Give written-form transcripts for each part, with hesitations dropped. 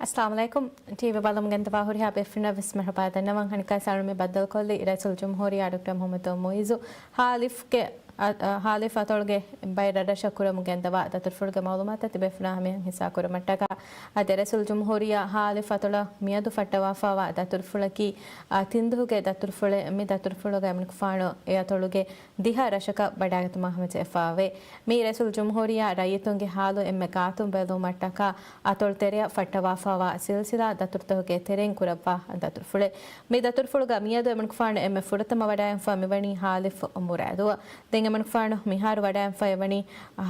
अस्सलाम वालेकुम टीवी बालम गंदवा हो रहा बेफिना विस्मर हबादा नवंग हनिका साल में बदल कोली रसूल जमहूरिया डॉक्टर मोहम्मद मोइजु हालिफ के हालिफ अतोलगे बैरड शकुर मुगंदवा दतुरफुलगे मालूमात तिबेफिना हमें हिस्सा कुर मट्टका अदे रसूल जमहूरिया हालिफ अतोल मियदु फटवा फावा दतुरफुलकी तिंदुगे दतुरफुले मि दतुरफुलगे मन कुफानो ए अतोलगे दिहा रशक बडागत महमद एफावे मि रसूल जमहूरिया रायतुंगे हालु एम्मे कातुं बेलु मट्टका अतोल तेरे फटवा फावा सिलसिला दतुरतोगे तेरें कुरवा दतुरफुले मि दतुरफुलगे मियदु मन कुफानो एम्मे फुरतम वडायं फा मिवणी हालिफ मुरादु देंगे मन कुफानो मिहार वडायं फा एवणी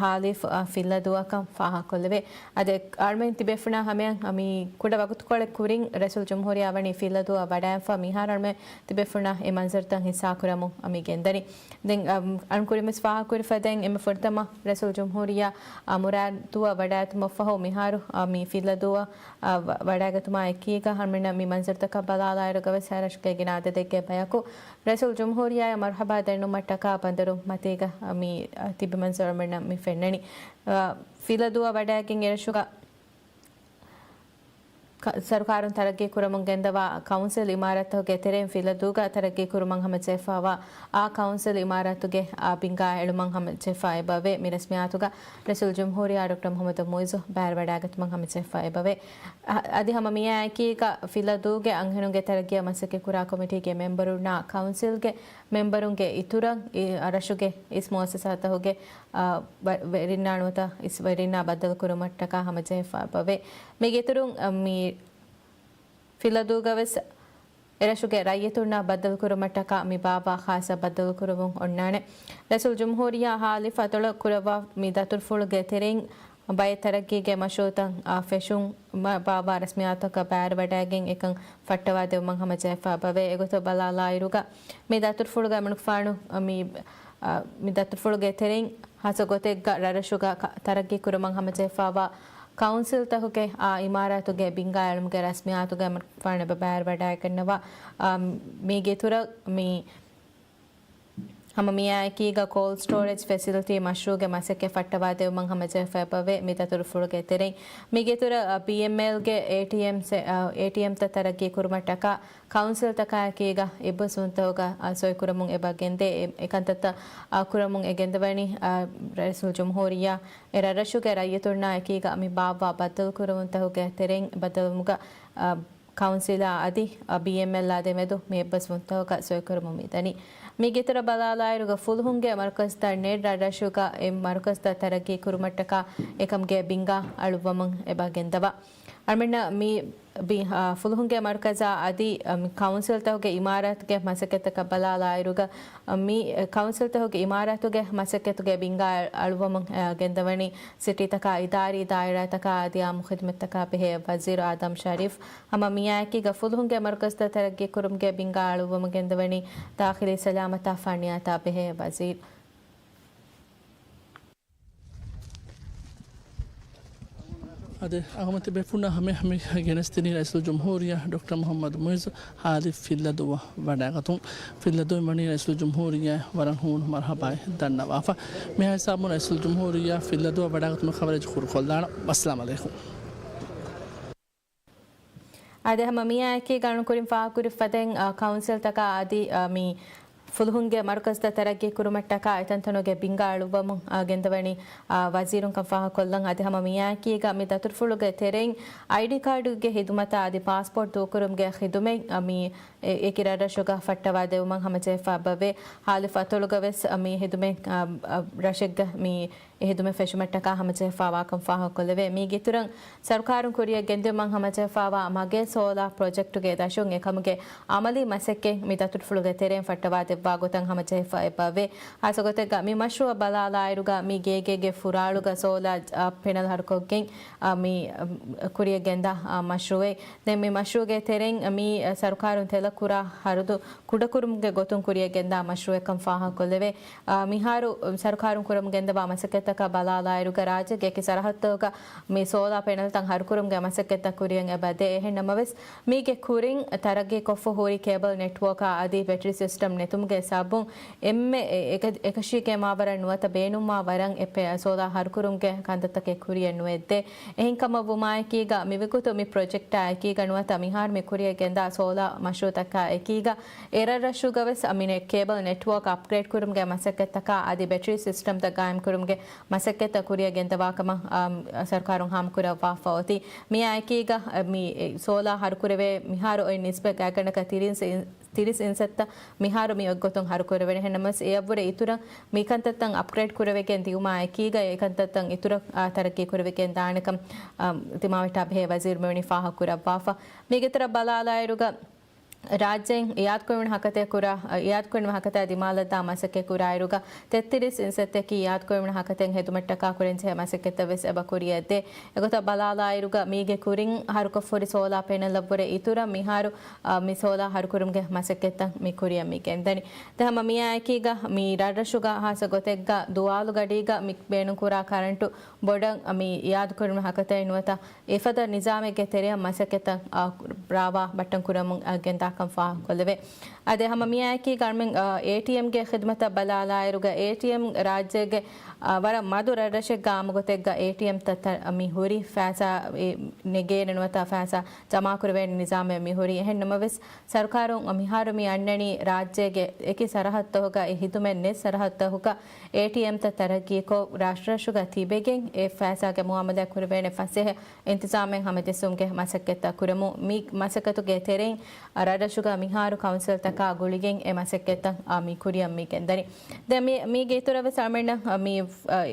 हालिफ फिल्लदुआ कम फाहा कोलवे अदे आर्मेन तिबेफना हमें अमी कुड वगुत कोले कुरिंग रसूल जमहूरिया वणी फिल्लदुआ वडायं फा मिहार आर्मे तिबेफना ए मंजर तं हिस्सा कुरमु अमी गेंदरी दें अन कुरिमिस फाहा कुरफदें एम फुरतम रसूल जमहूरिया मुरादुआ वडायत मफहो मिहार अमी फिल्लदुआ वडागतुमा एकीगा हमें मी मंजर तक बलाला रगव सरश के गिनादे देके भयको रसूल जमहूरिया मरहबा देनु मटका पंदरु मतेगा अमी तिबे मंजर में मी फेन्ननी फिल्लदुआ वडागिंग एरशुगा सरकार तरक्की कुरमंगेंदवा कौंसिल इमारत के तेरे फिलदूगा तरक्की कुरमंग हम चेफावा आ कौंसिल इमारत के आ बिंगा एलमंग हम चेफाए बवे मिरस्मियातुगा रसूल जमहूरिया डॉक्टर मोहम्मद मोइजु बैर वडागत मंग हम चेफाए बवे अदि हम मिया की का फिलदूगे अंगनुगे तरक्की मसके कुरा कमेटी के मेंबरु ना कौंसिल के मेंबरुं के इतुरंग रशुगे इस मुअस्ससात होगे वेरिनाणुता इस वेरिना बदल कुरमट्टका हम चेफा बवे मेगेतुरुं मी फिलदूगवस एरशुगे रायतुर्ना बदल कुरमट्टका मी बाबा खासा बदल कुरवुं ओन्नाने रसूल जमहूरिया हालिफ अतुल कुरवा मी दतुरफुलगे तेरें बाय तरक्कीगे मशोतं फेशुं बाबा रस्मियातक बैर वडागिंग एकं फट्टवा देव मंग हम जैफा बवे एगोतो बलाला इरुगा मी दतुरफुलगे मनुफाणु मी दतुरफुलगे तेरें हसगोते ररशुगा तरक्की कुरमंग हम जैफावा कौंसिल तहुके आ इमारतुगे बिंगायलुगे रस्मियातुगे मनुफाणे बैर वडाय कन्नवा मी गेतुर मी हम मिया कीगा कोल्ड स्टोरेज फैसिलिटी मशरूगे मसके फट्टवा देव मंग हम जैफबवे मिततुर फुलगे तेरे मिगेतुर पीएमएल के एटीएम त तरक्की कुरमटका कौंसिल तका कीगा इबसुंतोगा सोय कुरमुंग एबगेंदे एकांतत कुरमुंग एगेंदवणी रसूल जमहूरिया एरा रशुगे रायतुरना कीगा मी बाबा बदल कुरमुंतहुगे तेरे बदल मुगा कौंसिला अदि बीएमएल आदे मेदु मेबसुंतोगा सोय कुरमुमिदनी मिगेतर बलालायरुगा फुलहुंगे मरकज ता नेड राडशुगा ए मरकज ता तरक्की कुरमट्टका एकमगे बिंगा अळुवमं एबागेंदवा अरमेना मी फुलहुंगे मरकजा अदि कौंसिल तहोगे इमारत के मसकेत का बलालायरुगा मी कौंसिल तहोगे इमारत के मसकेत के बिंगा अळुवमं गेंदवणी सिटी तका इदारी दायरा तका दियाम खिदमत तका पे वजीर आदम शरीफ हम मिया की गफुलहुंगे मरकज ता तरक्की कुरमगे बिंगा अळुवमं गेंदवणी दाखिली सलामत फानियाता पे वजीर अदे अगमत बेफुना हमें गेनस्तिनी रसूल जमहूरिया डॉक्टर मोहम्मद मोइज हालिफ फिल्लदुआ वडागतुं फिल्लदुआ मनी रसूल जमहूरिया वरहून मरहबा दन्नवाफा मैं हिसाब रसूल जमहूरिया फिल्लदुआ वडागतुं खबर खुर खोलदान अस्सलाम वालेकुम अदे हम मिया के गाणु कुरिम फा कुरि फदें कौंसिल तका आदि मी फुलहुंगे मरकज ता तरक्की कुरमट्टका इतंतनोगे बिंगा अळुवमु गेंदवणी वजीरुं कंफा कोल्लं अदे हम मिया कीगा मी दतुरफुलुगे तेरें आईडी कार्डुगे हिदुमता आदि पासपोर्ट दोकुरुमगे खिदुमे मी एकिरार शुगा फट्टवा देव मंग हम जैफा बवे हालिफ अतुलुगवेस मी हिदुमे रशग मी हिदुमे फेशुमट्टका हम जैफा कंफा कोलवे मी गितुरं सरकारुं कुरिया गेंदे मंग हम जैफा मगे सोला प्रोजेक्ट गे दशुं एकमगे अमली मसके मी दतुरफुलुगे तेरें फट्टवा बागोतंग हम जैफा बवे आसगोते मी मशरूअ बलालायरुगा मी गेगे फुराळुगा सोला पेनल हरकोगे मी कुरिया गेंदा मशरूए ने मी मशरूगे तेरें मी सरकारुं तेल कुरा हरुदु कुडकुरुमगे गोतुं कुरिया गेंदा मशरूए कंफा कोलवे मिहारू सरकारुं कुरम गेंदा मसके masakkettaka balalayiruga rajage ki sarahattoga me sola panel tan harkurumge masakketta kuriyen ebade ehennamaves mige kurin tarage koffu hori cable network adi battery system netumge sabun emme ekashike mabara nuwata beenumma waran epe sola harkurumge kandattake kuriyen nuedde ehinkama bumayikiga mivikutu mi project aikiga nuwata mihar me kuriye genda sola mashrutaka ekiga erarashugaves amine cable network upgrade kurumge masakketta adi battery system ta gaim kurumge masakketta kuriya gendawakama sarkarun ham kurawa fawti mi aikiga mi sola harkurave miharu oy nisbe gaganaka tiris insetta miharu mi oggotun harkurave hennamas eyavure itura mi kantattan upgrade kurave gen diuma aikiga ekantattan itura taraki kurave gen danakam timawita bhe wazir meni faha kurawa fa mi getara balalairuga ರಾಜ್ಯಂ ಯಾದ್ಕೊಣ ಹಕತೆ ಕುರ ಯಾದ್ಕೊಣ ಹಕತೆ ದಿಮಾಲದ ಮಸಕೆ ಕುರಾಯಿರುಗ ತೆತ್ತಿರಿಸ್ ಇನ್ಸೆತ್ತಕಿ ಯಾದ್ಕೊಣ ಹಕತೆ ಹೆದುಮಟ್ಟಕ ಕುರೆಂಚೆ ಮಸಕೆ ತವೆಸ್ ಎಬ ಕುರಿಯದೆ ಎಗತ ಬಲಾಲಾಯಿರುಗ ಮೀಗೆ ಕುರಿಂ ಹರುಕ ಫೊರಿ ಸೋಲಾ ಪೆನಲಬ್ಬರೆ ಇತುರ ಮಿಹಾರು ಮಿ ಸೋಲಾ ಹರುಕುರುಂಗೆ ಮಸಕೆತ್ತ ಮಿ ಕುರಿಯ ಮೀಗೆ ಎಂದನಿ ತಹಮ ಮಿಯಾಕಿಗ ಮಿ ರಾಡ್ರಶುಗ ಹಾಸ ಗೊತೆಗ್ಗ ದುವಾಲು ಗಡಿಗ ಮಿ ಬೇಣು ಕುರಾ current ಬೊಡಂ ಮಿ ಯಾದ್ಕೊಣ ಹಕತೆ ಎನ್ವತ ಇಫದ ನಿಜಾಮೆಗೆ ತೆರೆಯ ಮಸಕೆತ್ತ ರಾವಾ ಬಟ್ಟಂ ಕುರಮು ಗೆಂದ ಕಂಫಾ ಕೊಲ್ಲವೆ ಅದೇ ಹಮ ಮಿಯಾಕಿ garment ATM ಗೆ ಖಿದ್ಮತ ಬಲಾಲಾಯಿರುಗ ATM ರಾಜ್ಯಗೆ ವರ ಮಧುರ ರಶೆ ಗಾಮ ಗೊತೆಗ್ಗ ATM ತತ್ತ ಮಿ ಹುರಿ ಫ್ಯಾಸಾ ನೆಗೆ ನೆನವತ ಫ್ಯಾಸಾ ಜಮಾ ಕುರವೆ ನಿಜಾಮೆ ಮಿ ಹುರಿ ಹೆನ್ನಮವೆಸ್ ಸರ್ಕಾರಂ ಮಿಹಾರು ಮಿ ಅಣ್ಣಣಿ ರಾಜ್ಯಗೆ ಏಕಿ ಸರಹತ್ತ ಹೋಗ ಹಿದುಮೆನ್ನೆ ಸರಹತ್ತ ಹೋಗ ATM ತ ತರಗಿ ಕೋ ರಾಷ್ಟ್ರಶುಗ ತಿಬೆಗೆಂ ಎ ಫ್ಯಾಸಾಗೆ ಮುಹಮ್ಮದ ಕುರವೆನೆ ಫಸೆ ಇಂತಜಾಮೆಂ ಹಮದೆಸುಂಗೆ ಮಸಕ್ಕೆತ್ತ ಕುರಮು ಮಿ ಮಸಕತುಗೆ ತೆರೆಂ ರಾಷ್ಟ್ರಶುಗ ಮಿಹಾರು ಕೌನ್ಸಿಲ್ ತಕ ಗುಳಿಗೆಂ ಎ ಮಸಕ್ಕೆತ್ತ ಮಿ ಕುರಿಯಂ ಮಿ ಕೆಂದನಿ ದ ಮಿ ಗೇತುರವೆ ಸಾಮೆಣ್ಣ ಮಿ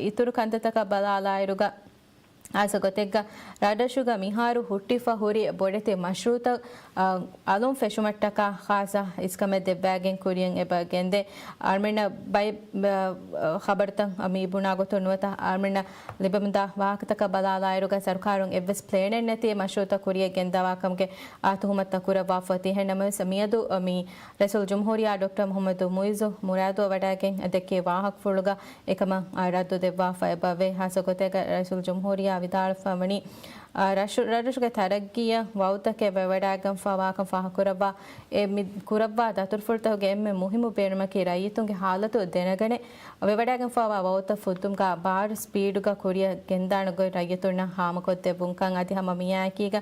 ಇತುರು ಕಂತತಕ ಬಲಾಲಾಯಿರುಗ ಆಸ ಗೊತೆಗ್ಗ ರಾಡಶುಗ ಮಿಹಾರು ಹುಟ್ಟಿಫ ಹುರಿ ಬೊಡೆತೆ ಮಶ್ರೂತ ಅಲುಂ ಫೆಶುಮಟ್ಟಕ ಖಾಸ ಇಸ್ಕಮೆ ದೆಬ್ಬಾಗೆನ್ ಕುರಿಯಂ ಎಬ ಗೆಂದೆ ಆರ್ಮೆಣ್ಣ ಬೈ ಖಬರ್ತಂ ಮಿ ಬುಣಾ ಗೊತುನ್ವತ ಆರ್ಮೆಣ್ಣ ಲಿಬಮದ ವಾಹಕತಕ ಬಲಾಲಾಯಿರುಗ ಸರ್ಕಾರುಂ ಎವ್ವೆಸ್ ಪ್ಲೇನೆನ್ ನತಿ ಮಶ್ರೂತ ಕುರಿಯ ಗೆಂದವಾಕಂಗೆ ಆತುಹುಮತ್ತ ಕುರ ವಾಫತಿ ಹೆಣ್ಣಮ ಸಮಿಯದು ಮಿ ರಸೂಲ್ ಜುಮ್ಹೂರಿಯಾ ಡಾಕ್ಟರ್ ಮೊಹಮ್ಮದ್ ಮುಯಿಜು ಮುರಾದು ವಡಾಗೆನ್ ಅದಕ್ಕೆ ವಾಹಕ ಫುಳುಗ ಏಕಮ ರದ್ದು ದೆವ್ವಾಫ ಎಬವೆ ಹಾಸ ಗೊತೆಗ ರಸೂಲ್ ಜುಮ್ಹೂರಿಯಾ ವಿದಾಳಫಮಣಿ ರಶುಗೆ ತರಗ್ಗಿಯ ವೌತಕ್ಕೆ ಬೆವಡಾಗಂ ಫವಾಕಂ ಫಾಹ ಕುರವ್ವ ಎ ಕುರವ್ವ ದತುರ್ಫುಳ್ತಹುಗೆ ಎಮ್ಮೆ ಮುಹಿಮು ಬೇಣಮಕಿ ರೈತುಂಗೆ ಹಾಲತು ದೆನಗಣೆ ಬೆವಡಾಗಂ ಫವಾ ವೌತ ಫುತ್ತುಂಗ ಬಾರ್ ಸ್ಪೀಡುಗ ಕುರಿಯ ಗೆಂದಾಣಗ ರೈತುಣ್ಣ ಹಾಮಕೊತ್ತೆ ಬುಂಕಂ ಅತಿ ಹಮ ಮಿಯಾಕೀಗ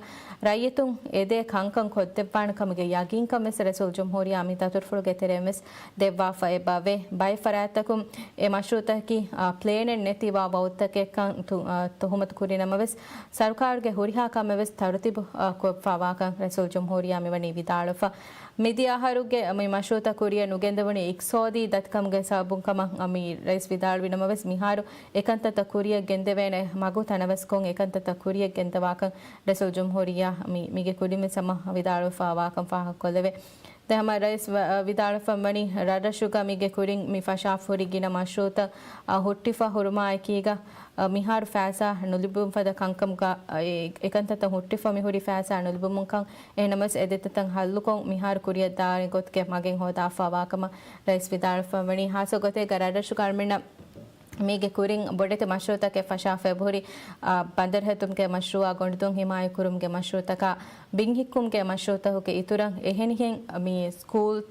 ರೈತುಂ ಎದೆ ಕಂಕಂ ಕೊತ್ತೆಪ್ಪಾಣ ಕಮಗೆ ಯಾಗಿಂ ಕಮೆಸ್ ರಸೂಲ್ ಜುಮ್ಹೂರಿಯಾ ಅಮಿ ದತುರ್ಫುಳ್ಗೆ ತೆರೆಮೆಸ್ ದೆವ್ವಾಫ ಎಬವೆ ಬೈ ಫರಾತಕುಂ ಎ ಮಶ್ರೂತಕಿ ಪ್ಲೇನೆನ್ ನೆತಿವಾ ವೌತಕ್ಕೆ ತುಹುಮತ್ ಕುರಿನಮವೆಸ್ ಸರ್ಕಾರ ಹುರಿಹಾ ಕಮೆವೆಸ್ ತರುತಿಬು ಫವಾಕ ರಸೂಲ್ ಜುಮ್ಹೂರಿಯಾ ಮಿವನಿ ವಿದಾಳಫ ಮಿದಿಯಾ ಹರುಗೆ ಮಿ ಮಶ್ರೂತ ಕುರಿಯ ನುಗೆಂದವಣಿ ಇಕ್ಸೋದಿ ದತ್ಕಮ್ಗೆ ಸಾಬುಂಕಮ ಮಿ ರೈಸ್ ವಿದಾಳ್ ವಿನಮವೆಸ್ ಮಿಹಾರು ಏಕಂತತ ಕುರಿಯ ಗೆಂದೆವೇನೆ ಮಗು ತನವೆಸ್ ಕೊಂ ಏಕಂತತ ಕುರಿಯ ಗೆಂದವಾಕ ರಸೂಲ್ ಜುಮ್ಹೂರಿಯಾ ಮಿಗೆ ಕುಡಿಮೆ ಸಮ ವಿದಾಳಫ ವಾಕಂ ಫಾಹ ಕೊಲ್ಲವೆ ದಹಮ ರೈಸ್ ವಿದಾಳಫಮಣಿ ರಡಶುಗ ಮಿಗೆ ಕುರಿಂ ಮಿ ಫಶಾಫುರಿ ಗಿನ ಮಶ್ರೂತ ಹುಟ್ಟಿಫ ಹುರುಮಾ ಐಕೀಗ ಮಿಹಾರು ಫ್ಯಾಸಾ ನುಲಿಬುಂ ಫದ ಕಂಕಂಗ ಏಕಂತತ ಹುಟ್ಟಿಫ ಮಿಹುರಿ ಫ್ಯಾಸಾ ನುಲಿಬುಂ ಕಂ ಎನಮಸ್ ಎದೆತತಂ ಹಲ್ಲುಕೊಂ ಮಿಹಾರು ಕುರಿಯ ದಾರಿ ಗೊತ್ಕೆ ಮಗೆಂ ಹೋದಾ ಫವಾಕಮ ರೈಸ್ ವಿದಾಳಫಮಣಿ ಹಾಸೋ ಗೊತೆ ಗರಡಶು ಕಾರ್ಮಿಣ ಮೀಗೆ ಕುರಿಂಗ್ ಬೊಡೆತೆ ಮಶ್ರೂತಕ್ಕೆ ಫಶಾ ಫೆಬ್ರವರಿ ಬಂದರ್ ಹೆತುಮ್ಗೆ ಮಶ್ರೂआ ಗೊಂಡುತುಂ ಹಿಮಾಯ ಕುರುಮ್ಗೆ ಮಶ್ರೂತಕ ಬಿಂಗಿಕ್ಕುಮ್ಗೆ ಮಶ್ರೂತಹುಗೆ ಇತುರಂ ಎಹೆನಿಹೆಂ ಮೀ ಸ್ಕೂಲ್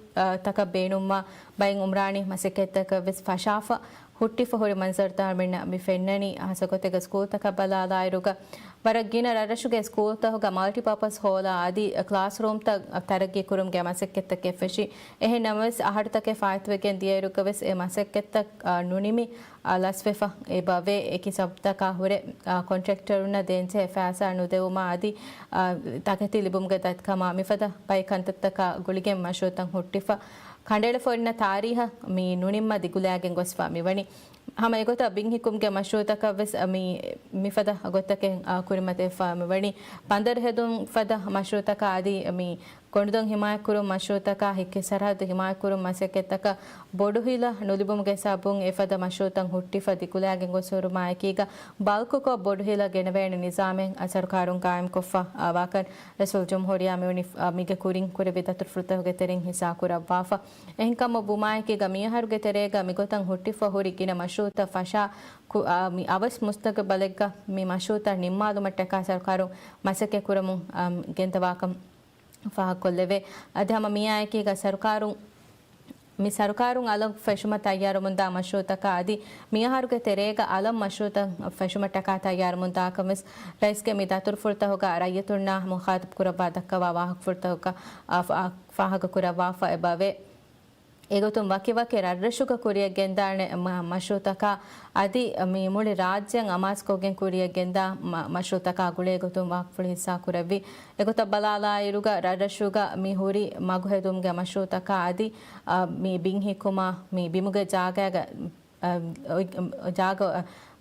ತಕ ಬೇಣುಮ್ಮ ಬೈಂ ಉಮ್ರಾಣಿ ಮಸಕೆತ್ತಕ ವಿಸ್ ಫಶಾಫ ಹುಟ್ಟಿ ಫಹುರಿ ಮನ್ಸರ್ ತಾರ್ಮಿಣ್ಣ ಮಿ ಫೆನ್ನಣಿ ಹಸಗೊತೆಗ ಸ್ಕೂಲ್ ತಕ ಬಲಾದಾಯಿರುಗ ವರಗಿನ ರರಶುಗೆ ಸ್ಕೂಲ್ ತಹುಗ ಮಲ್ಟಿಪರ್ಪಸ್ ಹೋಲ ಆದಿ ಕ್ಲಾಸ್ ರೂಮ್ ತ ತರಗಿ ಕುರುಮ್ಗೆ ಮಸಕ್ಕೆತ್ತಕ್ಕೆ ಫೆಶಿ ಎಹೆ ನಮಸ್ ಆಹಡ್ತಕ್ಕೆ ಫಾಯ್ತ್ವೆಗೆ ದಿಯರುಕವೆಸ್ ಎ ಮಸಕ್ಕೆತ್ತ ನುನಿಮಿ ಲಸ್ವೆಫ ಎ ಬವೆ ಏಕಿ ಸಬ್ತಕ ಹುರೆ ಕಾಂಟ್ರಾಕ್ಟರುನ ದೇಂಚೆ ಫ್ಯಾಸಾ ನುದೆವುಮ ಆದಿ ತಕತಿ ಲಿಬುಮ್ಗೆ ತತ್ಕಮ ಮಿಫದ ಬೈಕಂತತ್ತಕ ಗುಳಿಗೆ ಮಶ್ರೂತಂ ಹುಟ್ಟಿಫ ಖಂಡೇಳ ಫೋರಿನ ತಾರೀಹ ಮೀ ನುಣಿಮ್ಮ ದಿಗುಲಾಗೆನ್ ಗೊಸ್ಫಾ ಮಿವಣಿ ಹಮ ಎಗೊತ ಬಿಂಹಿಕುಮ್ಗೆ ಮಶ್ರೂತಕ ವೆಸ್ ಮೀ ಮಿಫದ ಗೊತ್ತಕೆ ಕುರಿಮತೆ ಫಾ ಮಿವಣಿ ಪಂದರ್ ಹೆದುಂ ಫದ ಮಶ್ರೂತಕ ಆದಿ ಮೀ ಕೊಂಡದಂ ಹಿಮಾಯಕುರು ಮಶೂತಕ ಹಿಕ್ಕೆ ಸರಹದ್ ಹಿಮಾಯಕುರು ಮಸಕೆತ್ತಕ ಬೊಡುಹಿಲ ನುಲಿಬುಮುಗೆ ಸಾಬುಂ ಎಫದ ಮಶೂತಂ ಹುಟ್ಟಿಫ ದಿಕುಲಾಗೆ ಗೊಸೂರು ಮಾಯಕೀಗ ಬಾಲ್ಕುಕೊ ಬೊಡುಹಿಲ ಗೆನವೇಣ ನಿಜಾಮೆನ್ ಸರ್ಕಾರುಂ ಕಾಯಂ ಕೊಫ್ಫ ಆವಾಕನ್ ರಸೂಲ್ ಜುಮ್ಹೂರಿಯಾ ಮಿವನಿ ಮಿಗೆ ಕುರಿಂ ಕುರೆಬಿ ತತುರ್ ಫ್ರುತಹುಗೆ ತೆರೆಂ ಹಿಸಾ ಕುರವಾಫ ಎಹಂಕಮ ಬುಮಾಯಕೀಗ ಮಿಯಹರುಗೆ ತೆರೆಗ ಮಿಗೊತಂ ಹುಟ್ಟಿಫ ಹುರಿಕಿನ ಮಶೂತ ಫಶಾ mi awas mustaka balegga mi mashuta nimmalu mattaka sarkaru masake kuramu gentawakam faha kolleve adhama miyayaki ga sarkaru mi sarkarun alam fashuma tayyar munda mashuta ka adi miyaharuge terega alam mashuta fashuma taka tayyar munda kamis raiske mi datur furta hoga rayatunna mukhatib kuraba dakka wa wahak furta hoga faha kuraba fa ebave ඒගොතුම් වකිවකේ රර්රශුක කුරියක් ගෙන්දානේ මශූතක අදි මේ මුලි රාජ්‍යන් අමාස්කෝගෙන් කුරියක් ගෙන්දා මශූතක ගුලේ ගොතුම් වක්ෆුල් හිස්සා කුරවි ඒගොත බලාලා ඉරුග රර්රශුක මේ හුරි මගුහෙදුම්ගේ මශූතක අදි මේ බින්හිකුමා මේ බිමුගේ ජාගයක ජාග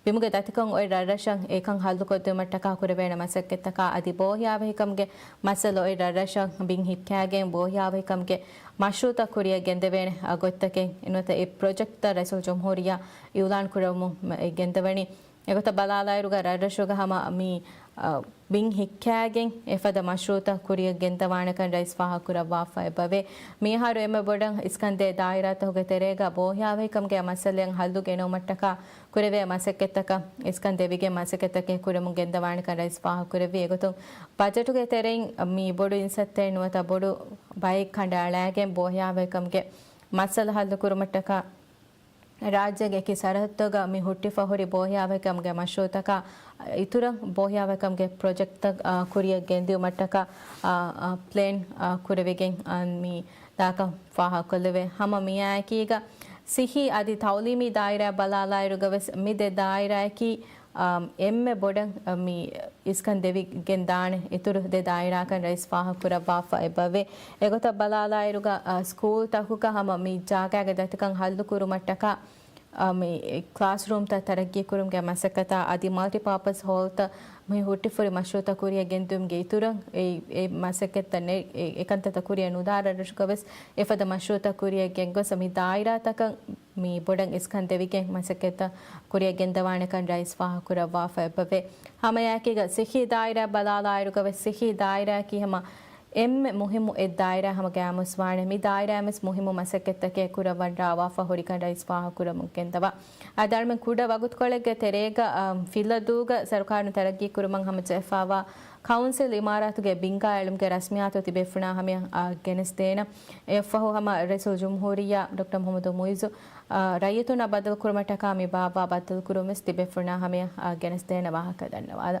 ಬಿಮುಗೆ ದತಿಕಂ ಒಯ್ ರರಶಂ ಏಕಂ ಹಲ್ಲು ಕೊದ್ದು ಮಟ್ಟಕ ಕುರಬೇಣ ಮಸಕ್ಕೆತ್ತಕ ಅದಿ ಬೋಹ್ಯಾವಹಿಕಂಗೆ ಮಸಲ ಒಯ್ ರರಶಂ being ಹಿಕ್ಕಾಗೆ ಬೋಹ್ಯಾವಹಿಕಂಗೆ ಮಶ್ರೂತ ಕುರಿಯ ಗೆಂದವೇಣೆ ಗೊತ್ತಕೆ ಇನ್ನೊತ್ತ ಈ ಪ್ರಾಜೆಕ್ಟ್ ರಸೂಲ್ ಜುಮ್ಹೂರಿಯಾ ಇವುಲಾನ್ ಕುರಮು ಗೆಂದವಣಿ ಎಗೊತ್ತ ಬಲಾಲಾಯರುಗ ರರಶುಗ ಹಮ ಮೀ ಬಿಂಗ್ ಹಿಕ್ಕಾಗೆ ಎಫದ ಮಶ್ರೂತ ಕುರಿಯ ಗೆಂದವಾಣಕನ್ ರೈಸ್ ಫಾಹ ಕುರವಾಫ ಎಬವೆ ಮೀಹಾರು ಎಮ್ಮೆ ಬೊಡಂ ಇಸ್ಕಂದೆ ದಾಯಿರಾತ ಹೋಗೆ ತೆರೆಗ ಬೋಹ್ಯಾವಹಿಕಂಗೆ ಮಸಲೆಯಂ ಹಲ್ಲು ಗೆನೋ ಮಟ್ಟಕ ಕುರವೆ ಮಸಕೆತ್ತಕ ಇಸ್ಕಂದೆವಿಗೆ ಮಸಕೆತ್ತಕೆ ಕುರಮು ಗೆಂದವಾಣಕನ್ ರೈಸ್ ಫಾಹ ಕುರವಿ ಎಗೊತ್ತು ಬಜೆಟುಗೆ ತೆರೆಂ ಮೀ ಬೊಡು ಇನ್ಸತ್ತೆ ನುವತ ಬೊಡು ಬೈಕ್ ಖಂಡ ಅಳಾಗೆ ಬೋಹ್ಯಾವಹಿಕಂಗೆ ಮಸಲ ಹಲ್ಲು ಕುರುಮಟ್ಟಕ ರಾಜ್ಯಗೆ ಕಿ ಸರಹತ್ತಗ ಮಿ ಹುಟ್ಟಿಫ ಹೊರಿ ಬೋಹ್ಯಾವಕಂಗೆ ಮಶೂತಕ ಇತುರ ಬೋಹ್ಯಾವಕಂಗೆ ಪ್ರಾಜೆಕ್ಟ್ ಕುರಿಯ ಗೆಂದಿ ಮಟ್ಟಕ ಪ್ಲೇನ್ ಕುರವಿಗೆ ಮಿ ದಾಕ ಫಾಹ ಕೊಲ್ಲವೆ ಹಮ ಮಿಯಾಕೀಗ ಸಿಹಿ ಅದಿ ತೌಲಿಮಿ ದಾಯಿರಾ ಬಲಾಲಾಯಿರುಗವೆಸ್ ಮಿದೆ ದಾಯಿರಾಕಿ ಎಮ್ಮೆ ಬೊಡಂ ಮಿ ಇಸ್ಕನ್ ದೇವಿ ಗೆಂದಾಣೆ ಇತುರು ದೆ ದಾಯಿರಾಕನ್ ರೈಸ್ ಫಾಹ ಕುರವಾಫ ಎಬವೆ ಎಗೊತ ಬಲಾಲಾಯಿರುಗ ಸ್ಕೂಲ್ ತಹುಕ ಹಮ ಮಿ ಜಾಗಾಗೆ ದತಕಂ ಹಲ್ಲು ಕುರು ಮಟ್ಟಕ ಮಿ ಕ್ಲಾಸ್ ರೂಮ್ ತ ತರಗ್ಗಿ ಕುರುಮ್ಗೆ ಮಸಕತ ಅದಿ ಮಲ್ಟಿಪರ್ಪಸ್ ಹಾಲ್ ತ ಮಿ ಹುಟ್ಟಿಫುರಿ ಮಶ್ರೂತ ಕುರಿಯ ಗೆಂದುಮ್ಗೆ ಇತುರ ಎ ಮಸಕೆತ್ತನೆ ಏಕಂತತ ಕುರಿಯ ನುದಾರ ರುಷ್ಕವೆಸ್ ಎಫದ ಮಶ್ರೂತ ಕುರಿಯ ಗೆಂಗೊಸ ಮಿ ದಾಯಿರಾ ತಕ ಮಿ ಬೊಡಂ ಇಸ್ಕನ್ ದೇವಿಗೆ ಮಸಕೆತ ಕುರಿಯ ಗೆಂದವಾಣಕನ್ ರೈಸ್ ಫಾಹ ಕುರವಾಫ ಎಬವೆ ಹಮಯಾಕಿಗ ಸಿಹಿ ದಾಯಿರಾ ಬಲಾಲಾಯಿರುಗವೆ ಸಿಹಿ ದಾಯಿರಾ ಕಿ ಹಮ ಎಮ್ಮೆ ಮುಹಿಮು ಎ ದಾಯಿರಾ ಹಮ ಗ್ಯಾಮುಸ್ವಾಣೆ ಮಿ ದಾಯಿರಾ ಮೆಸ್ ಮುಹಿಮು ಮಸಕೆತ್ತಕೆ ಕುರವನ್ ರಾವಾಫ ಹುರಿಕನ್ ರೈಸ್ ಫಾಹ ಕುರಮು ಗೆಂದವ ಅದರ್ಮೆನ್ ಕುಡ ವಗುತ್ಕೊಳೆಗೆ ತೆರೆಗ ಫಿಲ್ಲದೂಗ ಸರ್ಕಾರನು ತರಗ್ಗಿ ಕುರುಮಂ ಹಮ ಜೆಫಾವಾ ಕೌನ್ಸಿಲ್ ಇಮಾರಾತುಗೆ ಬಿಂಗಾ ಎಳುಮ್ಗೆ ರಸ್ಮಿಯಾತು ತಿಬೆಫುನಾ ಹಮೆ ಗೆನಿಸ್ತೇನ ಎಫಹು ಹಮ ರಸೂಲ್ ಜುಮ್ಹೂರಿಯಾ ಡಾಕ್ಟರ್ ಮೊಹಮ್ಮದ್ ಮುಯಿಜು ರೈಯತುನ ಬದಲ್ ಕುರುಮಟಕ ಮಿ ಬಾಬಾ ಬದಲ್ ಕುರುಮಿಸ್ ತಿಬೆಫುನಾ ಹಮೆ ಗೆನಿಸ್ತೇನ ವಾಹಕ ಧನ್ಯವಾದ